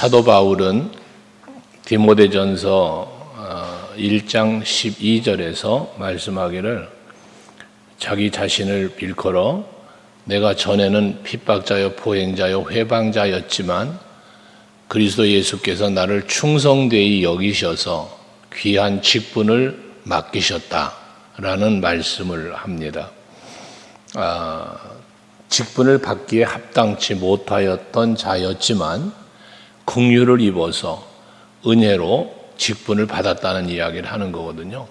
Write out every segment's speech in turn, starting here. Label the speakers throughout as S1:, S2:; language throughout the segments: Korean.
S1: 사도 바울은 디모데전서 1장 12절에서 말씀하기를 자기 자신을 일컬어 내가 전에는 핍박자요 포행자요 회방자였지만 그리스도 예수께서 나를 충성되이 여기셔서 귀한 직분을 맡기셨다라는 말씀을 합니다. 직분을 받기에 합당치 못하였던 자였지만 긍휼을 입어서 은혜로 직분을 받았다는 이야기를 하는 거거든요.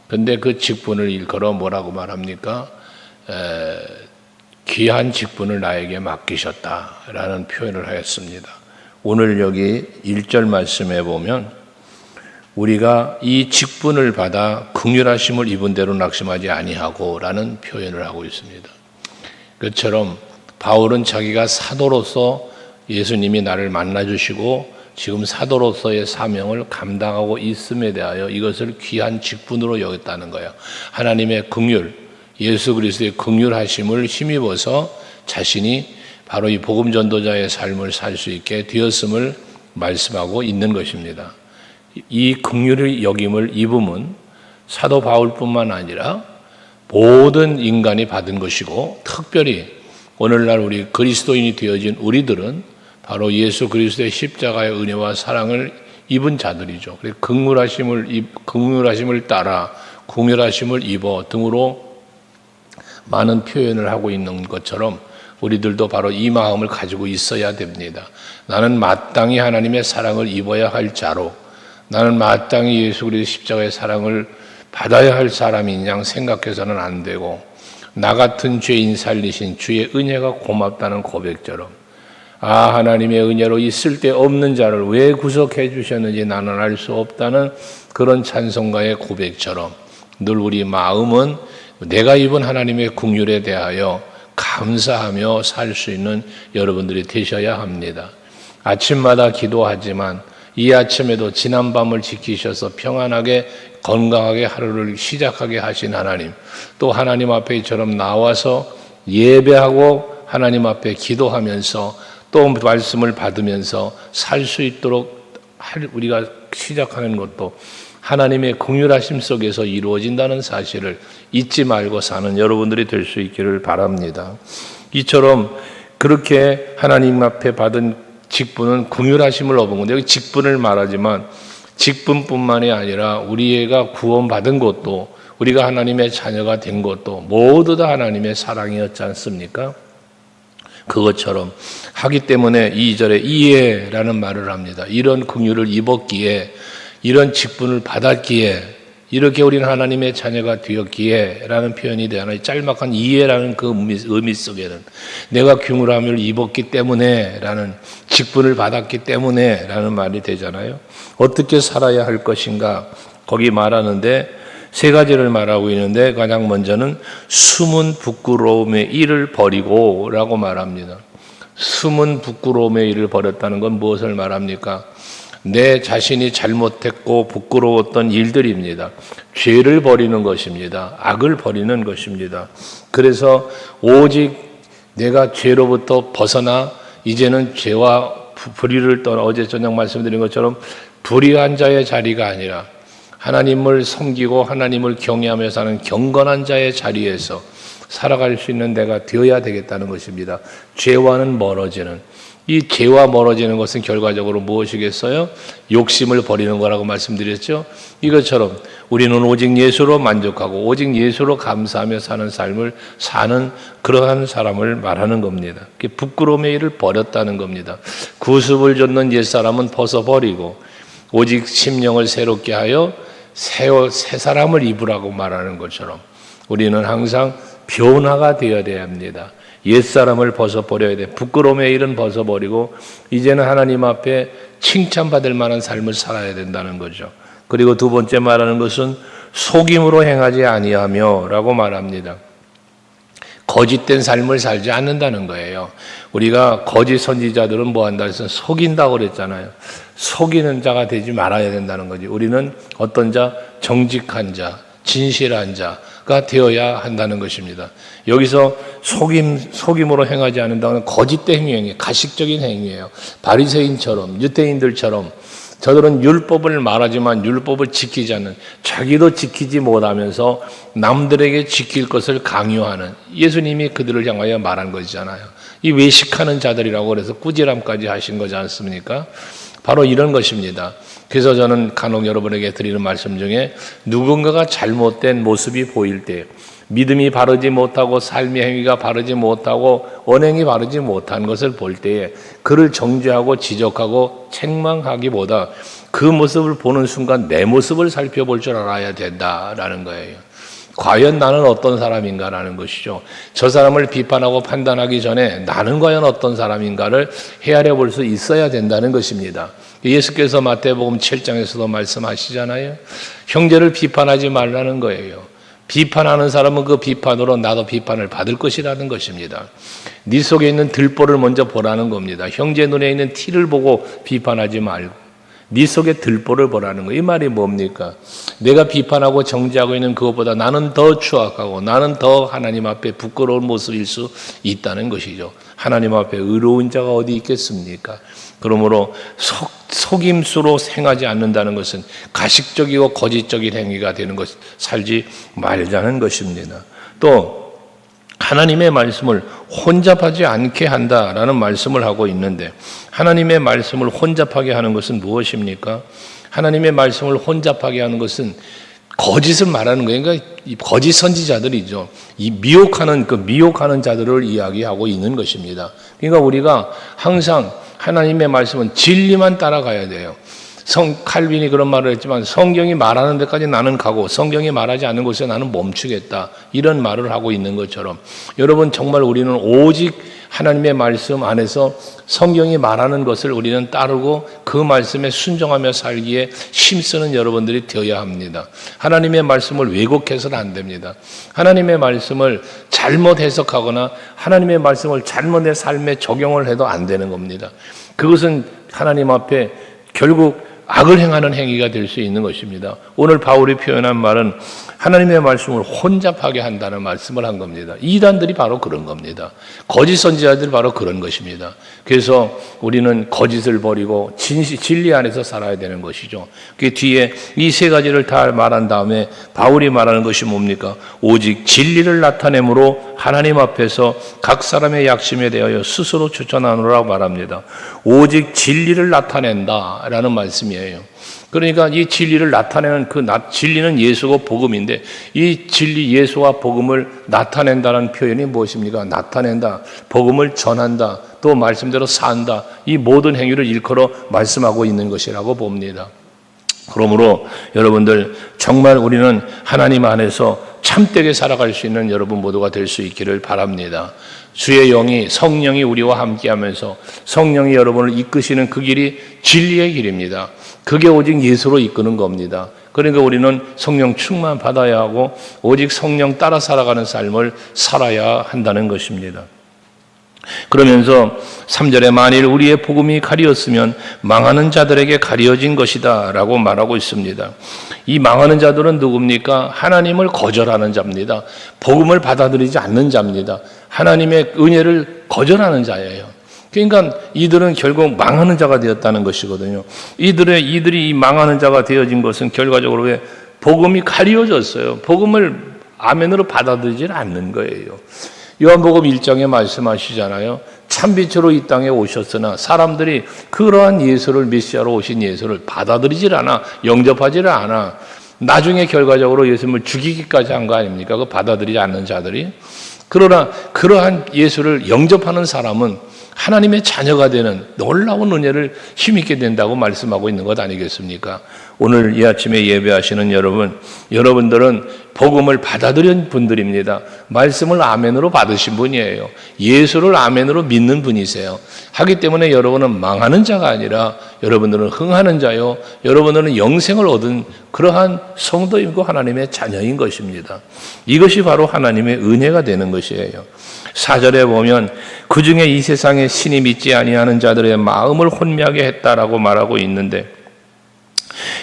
S1: 근데 그 직분을 일컬어 뭐라고 말합니까? 귀한 직분을 나에게 맡기셨다라는 표현을 하였습니다. 오늘 여기 1절 말씀에 보면 우리가 이 직분을 받아 긍휼하심을 입은 대로 낙심하지 아니하고 라는 표현을 하고 있습니다. 그처럼 바울은 자기가 사도로서 예수님이 나를 만나주시고 지금 사도로서의 사명을 감당하고 있음에 대하여 이것을 귀한 직분으로 여겼다는 거예요. 하나님의 긍휼, 예수 그리스도의 긍휼하심을 힘입어서 자신이 바로 이 복음 전도자의 삶을 살 수 있게 되었음을 말씀하고 있는 것입니다. 이 긍휼의 여김을 입음은 사도 바울뿐만 아니라 모든 인간이 받은 것이고 특별히 오늘날 우리 그리스도인이 되어진 우리들은 바로 예수 그리스도의 십자가의 은혜와 사랑을 입은 자들이죠. 그래서 긍휼하심을 따라 긍휼하심을 입어 등으로 많은 표현을 하고 있는 것처럼 우리들도 바로 이 마음을 가지고 있어야 됩니다. 나는 마땅히 하나님의 사랑을 입어야 할 자로 나는 마땅히 예수 그리스도의 십자가의 사랑을 받아야 할 사람인 양 생각해서는 안 되고 나 같은 죄인 살리신 주의 은혜가 고맙다는 고백처럼 하나님의 은혜로 이 쓸데없는 자를 왜 구속해 주셨는지 나는 알 수 없다는 그런 찬송가의 고백처럼 늘 우리 마음은 내가 입은 하나님의 긍휼에 대하여 감사하며 살 수 있는 여러분들이 되셔야 합니다. 아침마다 기도하지만 이 아침에도 지난 밤을 지키셔서 평안하게 건강하게 하루를 시작하게 하신 하나님, 또 하나님 앞에 이처럼 나와서 예배하고 하나님 앞에 기도하면서 또 말씀을 받으면서 살 수 있도록 우리가 시작하는 것도 하나님의 긍휼하심 속에서 이루어진다는 사실을 잊지 말고 사는 여러분들이 될 수 있기를 바랍니다. 이처럼 그렇게 하나님 앞에 받은 직분은 긍휼하심을 얻은 건데 여기 직분을 말하지만 직분뿐만이 아니라 우리가 구원받은 것도 우리가 하나님의 자녀가 된 것도 모두 다 하나님의 사랑이었지 않습니까? 그것처럼 하기 때문에 2절에 이에라는 말을 합니다. 이런 긍휼을 입었기에 이런 직분을 받았기에 이렇게 우리는 하나님의 자녀가 되었기에 라는 표현이 되잖아요. 짤막한 이해라는 그 의미 속에는 내가 긍휼함을 입었기 때문에 라는 직분을 받았기 때문에 라는 말이 되잖아요. 어떻게 살아야 할 것인가 거기 말하는데 세 가지를 말하고 있는데 가장 먼저는 숨은 부끄러움의 일을 버리고 라고 말합니다. 숨은 부끄러움의 일을 버렸다는 건 무엇을 말합니까? 내 자신이 잘못했고 부끄러웠던 일들입니다. 죄를 버리는 것입니다. 악을 버리는 것입니다. 그래서 오직 내가 죄로부터 벗어나 이제는 죄와 불의를 떠나 어제 저녁 말씀드린 것처럼 불의한 자의 자리가 아니라 하나님을 섬기고 하나님을 경외하며 사는 경건한 자의 자리에서 살아갈 수 있는 내가 되어야 되겠다는 것입니다. 죄와는 멀어지는 이 죄와 멀어지는 것은 결과적으로 무엇이겠어요? 욕심을 버리는 거라고 말씀드렸죠. 이것처럼 우리는 오직 예수로 만족하고 오직 예수로 감사하며 사는 삶을 사는 그러한 사람을 말하는 겁니다. 부끄러움의 일을 버렸다는 겁니다. 구습을 줬는 옛사람은 벗어버리고 오직 심령을 새롭게 하여 새 사람을 입으라고 말하는 것처럼 우리는 항상 변화가 되어야 합니다. 옛사람을 벗어버려야 돼. 부끄러움의 일은 벗어버리고 이제는 하나님 앞에 칭찬받을 만한 삶을 살아야 된다는 거죠. 그리고 두 번째 말하는 것은 속임으로 행하지 아니하며 라고 말합니다. 거짓된 삶을 살지 않는다는 거예요. 우리가 거짓 선지자들은 뭐 한다 해서 속인다고 그랬잖아요. 속이는 자가 되지 말아야 된다는 거지. 우리는 어떤 자? 정직한 자, 진실한 자, 가 되어야 한다는 것입니다. 여기서 속임으로 행하지 않는다는 거짓된 행위예요. 가식적인 행위예요. 바리새인처럼 유대인들처럼 저들은 율법을 말하지만 율법을 지키지 않는, 자기도 지키지 못하면서 남들에게 지킬 것을 강요하는, 예수님이 그들을 향하여 말한 것이잖아요. 이 외식하는 자들이라고 그래서 꾸지람까지 하신 거지 않습니까? 바로 이런 것입니다. 그래서 저는 간혹 여러분에게 드리는 말씀 중에 누군가가 잘못된 모습이 보일 때, 믿음이 바르지 못하고 삶의 행위가 바르지 못하고 언행이 바르지 못한 것을 볼 때에 그를 정죄하고 지적하고 책망하기보다 그 모습을 보는 순간 내 모습을 살펴볼 줄 알아야 된다라는 거예요. 과연 나는 어떤 사람인가라는 것이죠. 저 사람을 비판하고 판단하기 전에 나는 과연 어떤 사람인가를 헤아려 볼 수 있어야 된다는 것입니다. 예수께서 마태복음 7장에서도 말씀하시잖아요. 형제를 비판하지 말라는 거예요. 비판하는 사람은 그 비판으로 나도 비판을 받을 것이라는 것입니다. 네 속에 있는 들보를 먼저 보라는 겁니다. 형제 눈에 있는 티를 보고 비판하지 말고 네 속에 들보를 보라는 거예요. 이 말이 뭡니까? 내가 비판하고 정죄하고 있는 그것보다 나는 더 추악하고 나는 더 하나님 앞에 부끄러운 모습일 수 있다는 것이죠. 하나님 앞에 의로운 자가 어디 있겠습니까? 그러므로 속임수로 행하지 않는다는 것은 가식적이고 거짓적인 행위가 되는 것, 살지 말자는 것입니다. 또 하나님의 말씀을 혼잡하지 않게 한다라는 말씀을 하고 있는데, 하나님의 말씀을 혼잡하게 하는 것은 무엇입니까? 하나님의 말씀을 혼잡하게 하는 것은 거짓을 말하는 거예요. 그러니까 거짓 선지자들이죠. 이 미혹하는 자들을 이야기하고 있는 것입니다. 그러니까 우리가 항상 하나님의 말씀은 진리만 따라가야 돼요. 칼빈이 그런 말을 했지만 성경이 말하는 데까지 나는 가고 성경이 말하지 않는 곳에 나는 멈추겠다, 이런 말을 하고 있는 것처럼 여러분, 정말 우리는 오직 하나님의 말씀 안에서 성경이 말하는 것을 우리는 따르고 그 말씀에 순종하며 살기에 힘쓰는 여러분들이 되어야 합니다. 하나님의 말씀을 왜곡해서는 안 됩니다. 하나님의 말씀을 잘못 해석하거나 하나님의 말씀을 잘못 내 삶에 적용을 해도 안 되는 겁니다. 그것은 하나님 앞에 결국 악을 행하는 행위가 될 수 있는 것입니다. 오늘 바울이 표현한 말은 하나님의 말씀을 혼잡하게 한다는 말씀을 한 겁니다. 이단들이 바로 그런 겁니다. 거짓 선지자들이 바로 그런 것입니다. 그래서 우리는 거짓을 버리고 진리 안에서 살아야 되는 것이죠. 그 뒤에 이 세 가지를 다 말한 다음에 바울이 말하는 것이 뭡니까? 오직 진리를 나타내므로 하나님 앞에서 각 사람의 약심에 대하여 스스로 추천하노라고 말합니다. 오직 진리를 나타낸다라는 말씀이에요. 그러니까 이 진리를 나타내는 진리는 예수고 복음인데, 이 진리 예수와 복음을 나타낸다는 표현이 무엇입니까? 나타낸다, 복음을 전한다, 또 말씀대로 산다, 이 모든 행위를 일컬어 말씀하고 있는 것이라고 봅니다. 그러므로 여러분들, 정말 우리는 하나님 안에서 참되게 살아갈 수 있는 여러분 모두가 될 수 있기를 바랍니다. 주의 영이, 성령이 우리와 함께하면서 성령이 여러분을 이끄시는 그 길이 진리의 길입니다. 그게 오직 예수로 이끄는 겁니다. 그러니까 우리는 성령 충만 받아야 하고 오직 성령 따라 살아가는 삶을 살아야 한다는 것입니다. 그러면서 3절에 만일 우리의 복음이 가리었으면 망하는 자들에게 가려진 것이다 라고 말하고 있습니다. 이 망하는 자들은 누굽니까? 하나님을 거절하는 자입니다. 복음을 받아들이지 않는 자입니다. 하나님의 은혜를 거절하는 자예요. 그러니까 이들은 결국 망하는 자가 되었다는 것이거든요. 이들이 이 망하는 자가 되어진 것은 결과적으로 왜? 복음이 가리워졌어요. 복음을 아멘으로 받아들이지 않는 거예요. 요한복음 1장에 말씀하시잖아요. 참빛으로 이 땅에 오셨으나 사람들이 그러한 예수를, 메시아로 오신 예수를 받아들이질 않아, 영접하지를 않아. 나중에 결과적으로 예수님을 죽이기까지 한 거 아닙니까? 그 받아들이지 않는 자들이. 그러나 그러한 예수를 영접하는 사람은 하나님의 자녀가 되는 놀라운 은혜를 힘있게 된다고 말씀하고 있는 것 아니겠습니까? 오늘 이 아침에 예배하시는 여러분들은 복음을 받아들인 분들입니다. 말씀을 아멘으로 받으신 분이에요. 예수를 아멘으로 믿는 분이세요. 하기 때문에 여러분은 망하는 자가 아니라 여러분들은 흥하는 자요, 여러분들은 영생을 얻은 그러한 성도이고 하나님의 자녀인 것입니다. 이것이 바로 하나님의 은혜가 되는 것이에요. 4절에 보면 그 중에 이 세상에 신이 믿지 아니하는 자들의 마음을 혼미하게 했다라고 말하고 있는데,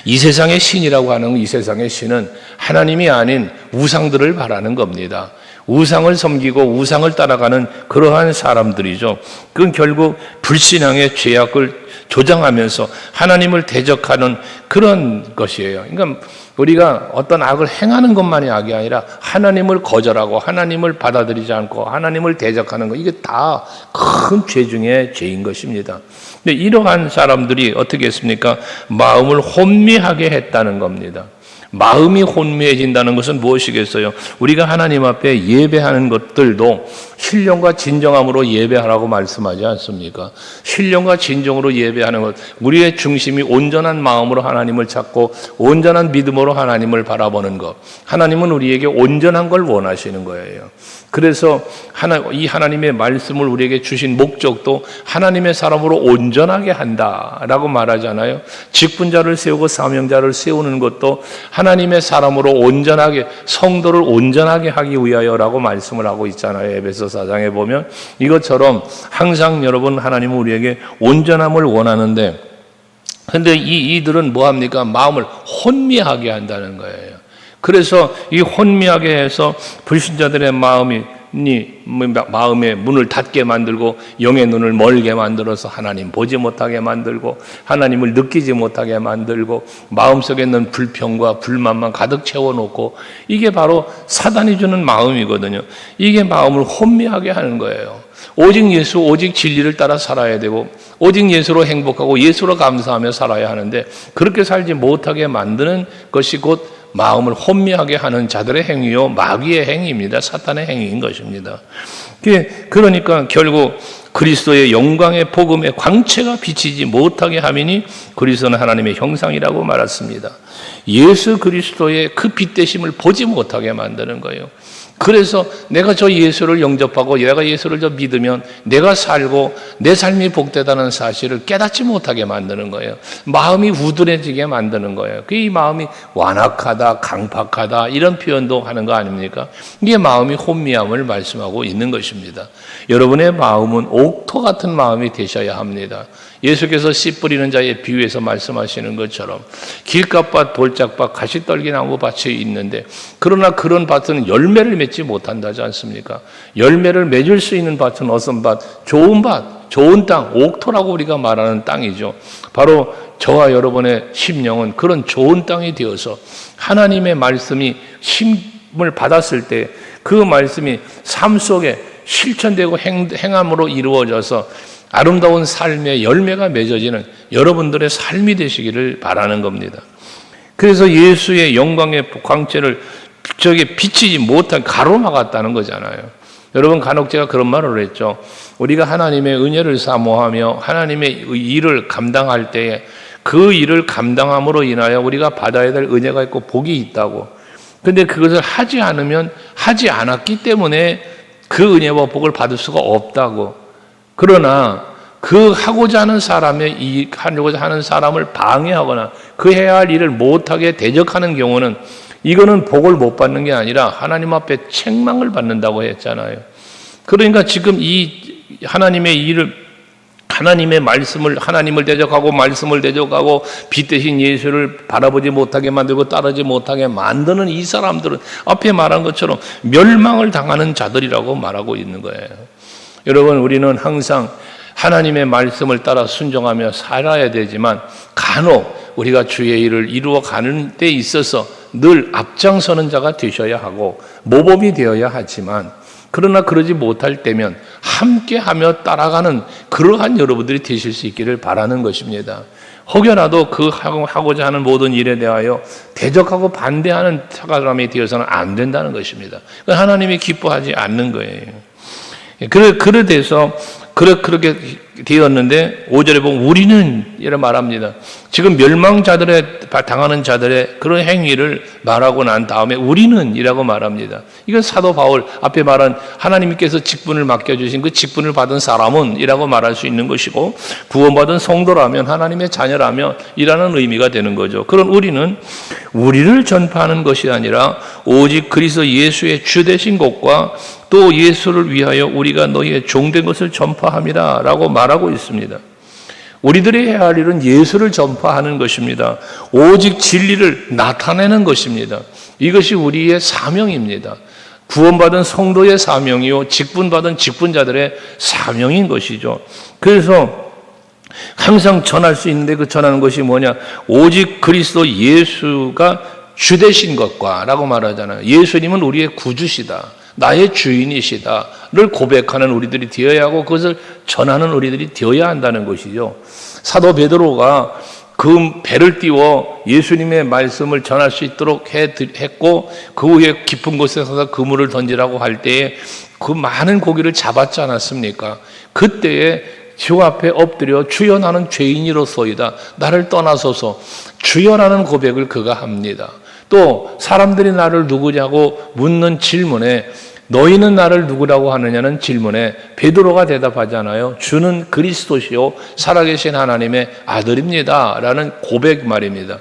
S1: 이 세상의 신이라고 하는 이 세상의 신은 하나님이 아닌 우상들을 바라는 겁니다. 우상을 섬기고 우상을 따라가는 그러한 사람들이죠. 그건 결국 불신앙의 죄악을 조장하면서 하나님을 대적하는 그런 것이에요. 그러니까 우리가 어떤 악을 행하는 것만이 악이 아니라 하나님을 거절하고 하나님을 받아들이지 않고 하나님을 대적하는 것, 이게 다 큰 죄 중에 죄인 것입니다. 근데 이러한 사람들이 어떻게 했습니까? 마음을 혼미하게 했다는 겁니다. 마음이 혼미해진다는 것은 무엇이겠어요? 우리가 하나님 앞에 예배하는 것들도 신령과 진정함으로 예배하라고 말씀하지 않습니까? 신령과 진정으로 예배하는 것, 우리의 중심이 온전한 마음으로 하나님을 찾고 온전한 믿음으로 하나님을 바라보는 것, 하나님은 우리에게 온전한 걸 원하시는 거예요. 그래서 이 하나님의 말씀을 우리에게 주신 목적도 하나님의 사람으로 온전하게 한다라고 말하잖아요. 직분자를 세우고 사명자를 세우는 것도 하나님의 사람으로 온전하게, 성도를 온전하게 하기 위하여라고 말씀을 하고 있잖아요. 에베소 4장에 보면 이것처럼 항상 여러분, 하나님은 우리에게 온전함을 원하는데, 근데 이들은 뭐합니까? 마음을 혼미하게 한다는 거예요. 그래서 이 혼미하게 해서 불신자들의 마음의 문을 닫게 만들고 영의 눈을 멀게 만들어서 하나님 보지 못하게 만들고 하나님을 느끼지 못하게 만들고 마음속에 있는 불평과 불만만 가득 채워놓고, 이게 바로 사단이 주는 마음이거든요. 이게 마음을 혼미하게 하는 거예요. 오직 예수, 오직 진리를 따라 살아야 되고 오직 예수로 행복하고 예수로 감사하며 살아야 하는데, 그렇게 살지 못하게 만드는 것이 곧 마음을 혼미하게 하는 자들의 행위요, 마귀의 행위입니다. 사탄의 행위인 것입니다. 그러니까 결국 그리스도의 영광의 복음의 광채가 비치지 못하게 함이니 그리스도는 하나님의 형상이라고 말했습니다. 예수 그리스도의 그 빛대심을 보지 못하게 만드는 거예요. 그래서 내가 저 예수를 영접하고 내가 예수를 저 믿으면 내가 살고 내 삶이 복되다는 사실을 깨닫지 못하게 만드는 거예요. 마음이 우둔해지게 만드는 거예요. 이 마음이 완악하다, 강팍하다 이런 표현도 하는 거 아닙니까? 이게 마음이 혼미함을 말씀하고 있는 것입니다. 여러분의 마음은 옥토 같은 마음이 되셔야 합니다. 예수께서 씨 뿌리는 자의 비유에서 말씀하시는 것처럼 길값밭, 돌짝밭, 가시떨기나무 밭이 있는데, 그러나 그런 밭은 열매를 맺지 못한다지 않습니까? 열매를 맺을 수 있는 밭은 어떤 밭? 좋은 밭, 좋은 땅, 옥토라고 우리가 말하는 땅이죠. 바로 저와 여러분의 심령은 그런 좋은 땅이 되어서 하나님의 말씀이 힘을 받았을 때 그 말씀이 삶 속에 실천되고 행함으로 이루어져서 아름다운 삶의 열매가 맺어지는 여러분들의 삶이 되시기를 바라는 겁니다. 그래서 예수의 영광의 광채를 저게 비치지 못한 가로막았다는 거잖아요. 여러분, 간혹 제가 그런 말을 했죠. 우리가 하나님의 은혜를 사모하며 하나님의 일을 감당할 때에 그 일을 감당함으로 인하여 우리가 받아야 될 은혜가 있고 복이 있다고. 근데 그것을 하지 않으면 하지 않았기 때문에 그 은혜와 복을 받을 수가 없다고. 그러나 그 하고자 하는 하고자 하는 사람을 방해하거나 그 해야 할 일을 못하게 대적하는 경우는 이거는 복을 못 받는 게 아니라 하나님 앞에 책망을 받는다고 했잖아요. 그러니까 지금 이 하나님의 일을, 하나님의 말씀을, 하나님을 대적하고 말씀을 대적하고 빛 대신 예수를 바라보지 못하게 만들고 따르지 못하게 만드는 이 사람들은 앞에 말한 것처럼 멸망을 당하는 자들이라고 말하고 있는 거예요. 여러분, 우리는 항상 하나님의 말씀을 따라 순종하며 살아야 되지만 간혹 우리가 주의 일을 이루어 가는 데 있어서 늘 앞장서는 자가 되셔야 하고 모범이 되어야 하지만, 그러나 그러지 못할 때면 함께하며 따라가는 그러한 여러분들이 되실 수 있기를 바라는 것입니다. 혹여라도 그 하고자 하는 모든 일에 대하여 대적하고 반대하는 사람이 되어서는 안 된다는 것입니다. 하나님이 기뻐하지 않는 거예요. 그렇게 되었는데 5절에 보면 우리는 이렇게 말합니다. 지금 멸망자들의 당하는 자들의 그런 행위를 말하고 난 다음에 우리는 이라고 말합니다. 이건 사도 바울 앞에 말한 하나님께서 직분을 맡겨주신 그 직분을 받은 사람은 이라고 말할 수 있는 것이고, 구원받은 성도라면 하나님의 자녀라면 이라는 의미가 되는 거죠. 그런 우리를 전파하는 것이 아니라 오직 그리스도 예수의 주 되신 것과 또 예수를 위하여 우리가 너희의 종된 것을 전파함이라 라고 말하고 있습니다. 우리들이 해야 할 일은 예수를 전파하는 것입니다. 오직 진리를 나타내는 것입니다. 이것이 우리의 사명입니다. 구원받은 성도의 사명이요, 직분받은 직분자들의 사명인 것이죠. 그래서 항상 전할 수 있는데 그 전하는 것이 뭐냐? 오직 그리스도 예수가 주되신 것과 라고 말하잖아요. 예수님은 우리의 구주시다, 나의 주인이시다를 고백하는 우리들이 되어야 하고, 그것을 전하는 우리들이 되어야 한다는 것이죠. 사도 베드로가 그 배를 띄워 예수님의 말씀을 전할 수 있도록 했고, 그 후에 깊은 곳에 서서 그물을 던지라고 할 때에 그 많은 고기를 잡았지 않았습니까? 그때에 주 앞에 엎드려 주여 나는 죄인이로소이다, 나를 떠나소서, 주여라는 고백을 그가 합니다. 또 사람들이 나를 누구냐고 묻는 질문에 너희는 나를 누구라고 하느냐는 질문에 베드로가 대답하잖아요. 주는 그리스도시요 살아계신 하나님의 아들입니다 라는 고백 말입니다.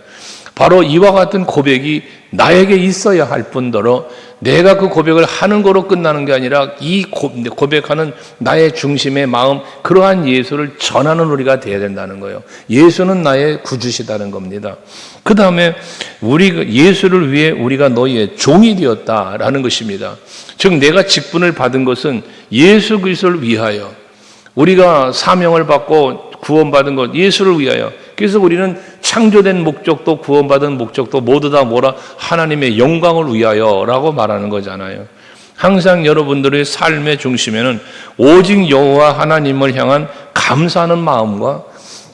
S1: 바로 이와 같은 고백이 나에게 있어야 할 뿐더러 내가 그 고백을 하는 거로 끝나는 게 아니라 이 고백하는 나의 중심의 마음, 그러한 예수를 전하는 우리가 되어야 된다는 거예요. 예수는 나의 구주시다는 겁니다. 그 다음에 예수를 위해 우리가 너희의 종이 되었다라는 것입니다. 즉 내가 직분을 받은 것은 예수 그리스도를 위하여, 우리가 사명을 받고 구원받은 것 예수를 위하여. 그래서 우리는 창조된 목적도 구원받은 목적도 모두 다 뭐라? 하나님의 영광을 위하여라고 말하는 거잖아요. 항상 여러분들의 삶의 중심에는 오직 여호와 하나님을 향한 감사하는 마음과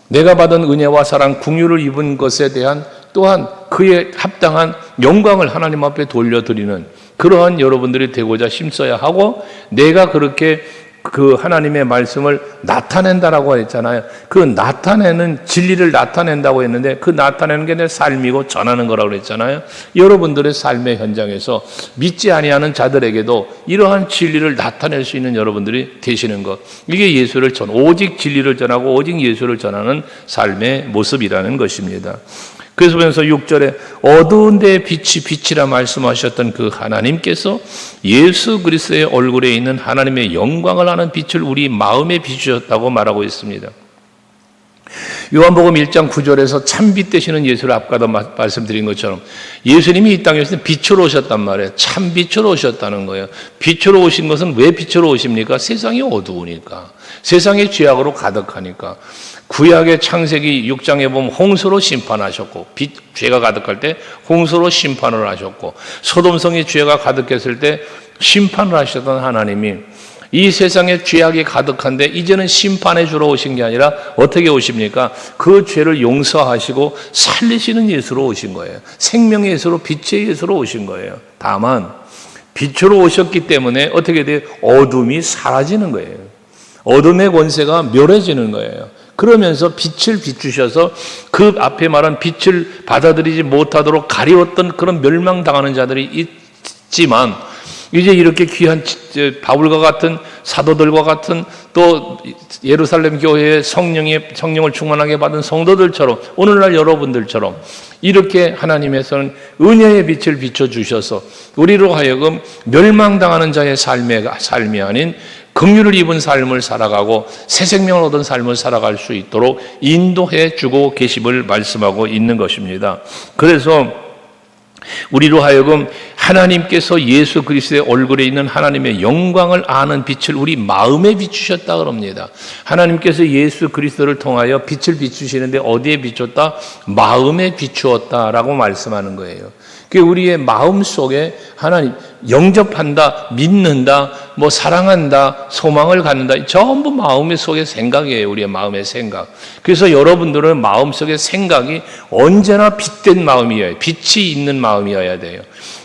S1: 내가 받은 은혜와 사랑, 긍휼을 입은 것에 대한 또한 그에 합당한 영광을 하나님 앞에 돌려드리는 그러한 여러분들이 되고자 힘써야 하고, 내가 그렇게 그 하나님의 말씀을 나타낸다라고 했잖아요. 그 나타내는, 진리를 나타낸다고 했는데 그 나타내는 게 내 삶이고 전하는 거라고 그랬잖아요. 여러분들의 삶의 현장에서 믿지 아니하는 자들에게도 이러한 진리를 나타낼 수 있는 여러분들이 되시는 것, 이게 예수를 오직 진리를 전하고 오직 예수를 전하는 삶의 모습이라는 것입니다. 그래서 보면서 6절에 어두운 데에 빛이 빛이라 말씀하셨던 그 하나님께서 예수 그리스도의 얼굴에 있는 하나님의 영광을 아는 빛을 우리 마음에 비추셨다고 말하고 있습니다. 요한복음 1장 9절에서 참빛 되시는 예수를 아까도 말씀드린 것처럼 예수님이 이 땅에 오실 때 빛으로 오셨단 말이에요. 참빛으로 오셨다는 거예요. 빛으로 오신 것은 왜 빛으로 오십니까? 세상이 어두우니까, 세상이 죄악으로 가득하니까. 구약의 창세기 6장에 보면 홍수로 심판하셨고, 죄가 가득할 때 홍수로 심판을 하셨고, 소돔성이 죄가 가득했을 때 심판을 하셨던 하나님이 이 세상에 죄악이 가득한데 이제는 심판해 주러 오신 게 아니라 어떻게 오십니까? 그 죄를 용서하시고 살리시는 예수로 오신 거예요. 생명의 예수로, 빛의 예수로 오신 거예요. 다만 빛으로 오셨기 때문에 어떻게 돼요? 어둠이 사라지는 거예요. 어둠의 권세가 멸해지는 거예요. 그러면서 빛을 비추셔서 그 앞에 말한 빛을 받아들이지 못하도록 가리웠던 그런 멸망당하는 자들이 있지만, 이제 이렇게 귀한 바울과 같은 사도들과 같은 또 예루살렘 교회의 성령을 충만하게 받은 성도들처럼, 오늘날 여러분들처럼 이렇게 하나님께서는 은혜의 빛을 비춰주셔서 우리로 하여금 멸망당하는 자의 삶이 아닌 긍휼을 입은 삶을 살아가고 새 생명을 얻은 삶을 살아갈 수 있도록 인도해 주고 계심을 말씀하고 있는 것입니다. 그래서 우리로 하여금 하나님께서 예수 그리스도의 얼굴에 있는 하나님의 영광을 아는 빛을 우리 마음에 비추셨다 그럽니다. 하나님께서 예수 그리스도를 통하여 빛을 비추시는데 어디에 비췄다? 마음에 비추었다라고 말씀하는 거예요. 그게 우리의 마음 속에 하나님 영접한다, 믿는다, 사랑한다, 소망을 갖는다, 전부 마음의 속의 생각이에요. 우리의 마음의 생각. 그래서 여러분들은 마음속의 생각이 언제나 빛된 마음이어야, 빛이 있는 마음이어야 돼요.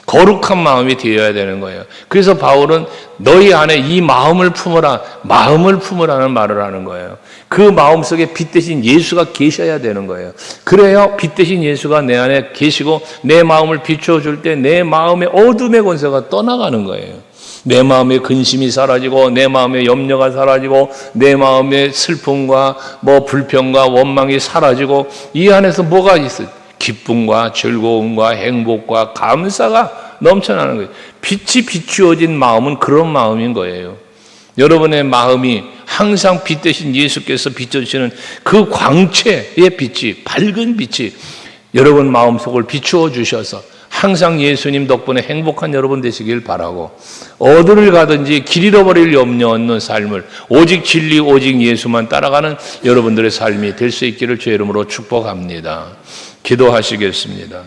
S1: 거룩한 마음이 되어야 되는 거예요. 그래서 바울은 너희 안에 이 마음을 품어라, 마음을 품으라는 말을 하는 거예요. 그 마음 속에 빛 대신 예수가 계셔야 되는 거예요. 그래야 빛 대신 예수가 내 안에 계시고 내 마음을 비춰줄 때 내 마음의 어둠의 권세가 떠나가는 거예요. 내 마음의 근심이 사라지고 내 마음의 염려가 사라지고 내 마음의 슬픔과 불평과 원망이 사라지고 이 안에서 뭐가 있어요? 기쁨과 즐거움과 행복과 감사가 넘쳐나는 거예요. 빛이 비추어진 마음은 그런 마음인 거예요. 여러분의 마음이 항상 빛 대신 예수께서 비춰주시는 그 광채의 빛이, 밝은 빛이 여러분 마음속을 비추어 주셔서 항상 예수님 덕분에 행복한 여러분 되시길 바라고, 어디를 가든지 길 잃어버릴 염려 없는 삶을 오직 진리 오직 예수만 따라가는 여러분들의 삶이 될 수 있기를 주의 이름으로 축복합니다. 기도하시겠습니다.